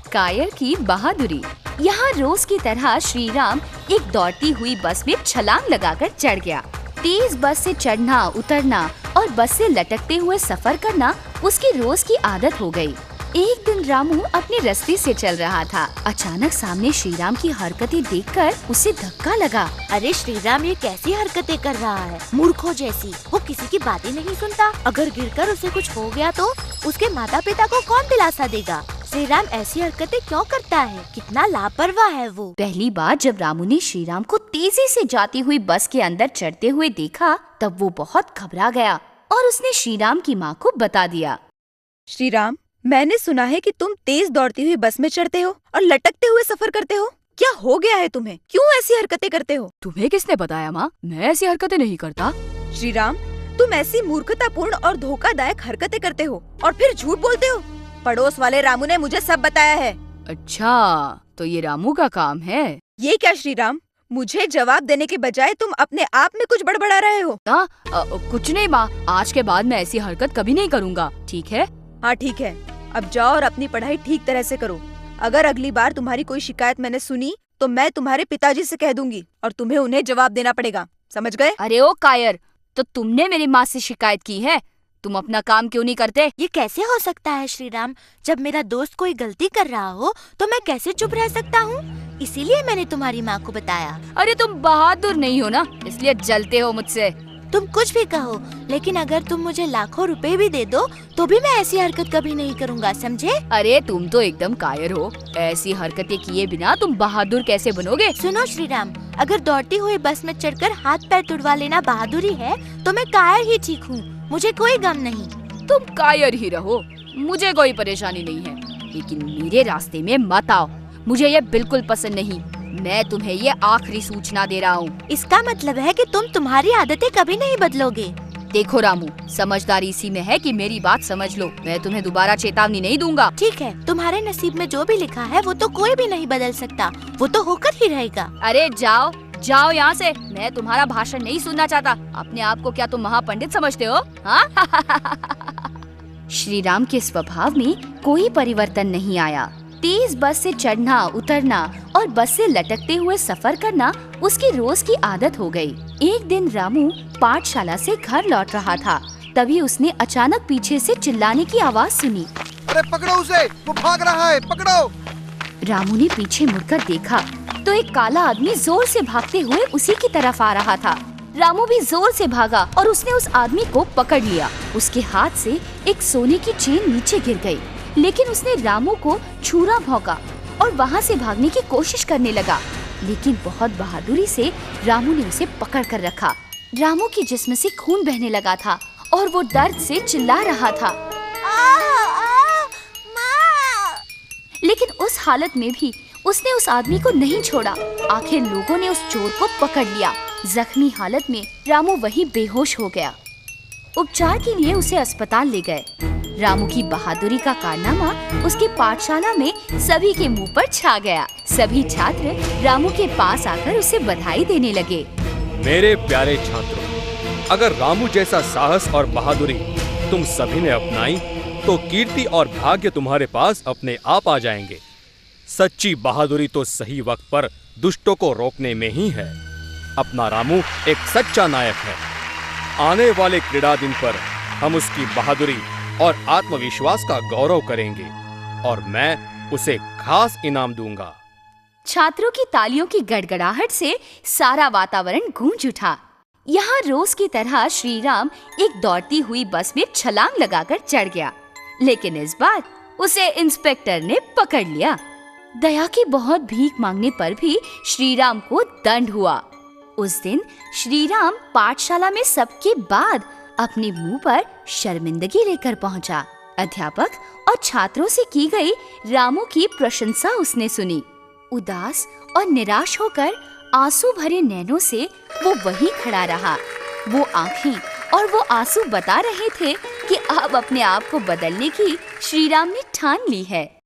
कायर की बहादुरी। यहाँ रोज की तरह श्री राम एक दौड़ती हुई बस में छलांग लगाकर चढ़ गया। तेज बस से चढ़ना उतरना और बस से लटकते हुए सफर करना उसकी रोज की आदत हो गई। एक दिन रामू अपने रास्ते से चल रहा था। अचानक सामने श्रीराम की हरकतें देखकर उसे धक्का लगा। अरे श्रीराम, ये कैसी हरकतें कर रहा है, मूर्खों जैसी। वो किसी की बातें नहीं सुनता। अगर गिरकर उसे कुछ हो गया तो उसके माता पिता को कौन दिलासा देगा? श्रीराम ऐसी हरकतें क्यों करता है? कितना लापरवाह है वो। पहली बार जब रामू ने श्रीराम को तेजी से जाती हुई बस के अंदर चढ़ते हुए देखा, तब वो बहुत घबरा गया और उसने श्रीराम की माँ को बता दिया। श्रीराम, मैंने सुना है कि तुम तेज दौड़ती हुई बस में चढ़ते हो और लटकते हुए सफर करते हो। क्या हो गया है तुम्हें? क्यों ऐसी हरकतें करते हो? तुम्हें किसने बताया माँ? मैं ऐसी हरकतें नहीं करता। श्रीराम, तुम ऐसी मूर्खतापूर्ण और धोखादायक हरकतें करते हो और फिर झूठ बोलते हो। पड़ोस वाले रामू ने मुझे सब बताया है। अच्छा, तो ये रामू का काम है? ये क्या श्रीराम, मुझे जवाब देने के बजाय तुम अपने आप में कुछ बड़बड़ा रहे हो। कुछ नहीं माँ, आज के बाद मैं ऐसी हरकत कभी नहीं करूँगा, ठीक है? हाँ ठीक है, अब जाओ और अपनी पढ़ाई ठीक तरह से करो। अगर अगली बार तुम्हारी कोई शिकायत मैंने सुनी तो मैं तुम्हारे पिताजी से कह दूंगी और तुम्हें उन्हें जवाब देना पड़ेगा, समझ गए? अरे ओ कायर, तो तुमने मेरी माँ से शिकायत की है? तुम अपना काम क्यों नहीं करते? ये कैसे हो सकता है श्रीराम? जब मेरा दोस्त कोई गलती कर रहा हो तो मैं कैसे चुप रह सकता हूँ? इसीलिए मैंने तुम्हारी माँ को बताया। अरे तुम बहादुर नहीं हो ना, इसलिए जलते हो मुझसे। तुम कुछ भी कहो, लेकिन अगर तुम मुझे लाखों रुपए भी दे दो तो भी मैं ऐसी हरकत कभी नहीं करूँगा, समझे? अरे तुम तो एकदम कायर हो। ऐसी हरकतें किए बिना तुम बहादुर कैसे बनोगे? सुनो श्रीराम, अगर दौड़ती हुई बस में चढ़कर हाथ पैर तुड़वा लेना बहादुरी है तो मैं कायर ही ठीक हूँ, मुझे कोई गम नहीं। तुम कायर ही रहो, मुझे कोई परेशानी नहीं है, लेकिन मेरे रास्ते में मत आओ, मुझे ये बिल्कुल पसंद नहीं। मैं तुम्हें ये आखिरी सूचना दे रहा हूँ। इसका मतलब है कि तुम्हारी आदतें कभी नहीं बदलोगे। देखो रामू, समझदारी इसी में है कि मेरी बात समझ लो। मैं तुम्हें दोबारा चेतावनी नहीं दूंगा। ठीक है, तुम्हारे नसीब में जो भी लिखा है वो तो कोई भी नहीं बदल सकता, वो तो होकर ही रहेगा। अरे जाओ जाओ यहाँ से, मैं तुम्हारा भाषण नहीं सुनना चाहता। अपने आप को क्या तुम महापंडित समझते हो? हाँ? श्रीराम के स्वभाव में कोई परिवर्तन नहीं आया। तेज बस से चढ़ना उतरना और बस से लटकते हुए सफर करना उसकी रोज की आदत हो गई। एक दिन रामू पाठशाला से घर लौट रहा था, तभी उसने अचानक पीछे से चिल्लाने की आवाज सुनी। अरे पकड़ो उसे, वो भाग रहा है, पकड़ो। रामू ने पीछे मुड़कर देखा तो एक काला आदमी जोर से भागते हुए उसी की तरफ आ रहा था। रामू भी जोर से भागा और उसने उस आदमी को पकड़ लिया। उसके हाथ से एक सोने की चेन नीचे गिर गई, लेकिन उसने रामू को छुरा भौंका और वहाँ से भागने की कोशिश करने लगा, लेकिन बहुत बहादुरी से रामू ने उसे पकड़ कर रखा। रामू के जिस्म से खून बहने लगा था और वो दर्द से चिल्ला रहा था। लेकिन उस हालत में भी उसने उस आदमी को नहीं छोड़ा। आखिर लोगों ने उस चोर को पकड़ लिया। जख्मी हालत में रामू वहीं बेहोश हो गया। उपचार के लिए उसे अस्पताल ले गए। रामू की बहादुरी का कारनामा उसकी पाठशाला में सभी के मुंह पर छा गया। सभी छात्र रामू के पास आकर उसे बधाई देने लगे। मेरे प्यारे छात्रों, अगर रामू जैसा साहस और बहादुरी तुम सभी ने अपनाई तो कीर्ति और भाग्य तुम्हारे पास अपने आप आ जाएंगे। सच्ची बहादुरी तो सही वक्त पर दुष्टों को रोकने में ही है। अपना रामू एक सच्चा नायक है। आने वाले क्रीड़ा दिन पर हम उसकी बहादुरी और आत्मविश्वास का गौरव करेंगे और मैं उसे खास इनाम दूंगा। छात्रों की तालियों की गड़गड़ाहट से सारा वातावरण गूंज उठा। यहाँ रोज की तरह श्रीराम एक दौड़ती हुई बस में छलांग लगाकर चढ़ गया, लेकिन इस बार उसे इंस्पेक्टर ने पकड़ लिया। दया की बहुत भीख मांगने पर भी श्रीराम को दंड हुआ। उस दिन श्रीराम पाठशाला में सबके बाद अपने मुंह पर शर्मिंदगी लेकर पहुंचा। अध्यापक और छात्रों से की गई रामू की प्रशंसा उसने सुनी। उदास और निराश होकर आंसू भरे नैनों से वो वहीं खड़ा रहा। वो आंखें और वो आंसू बता रहे थे कि अब अपने आप को बदलने की श्रीराम ने ठान ली है।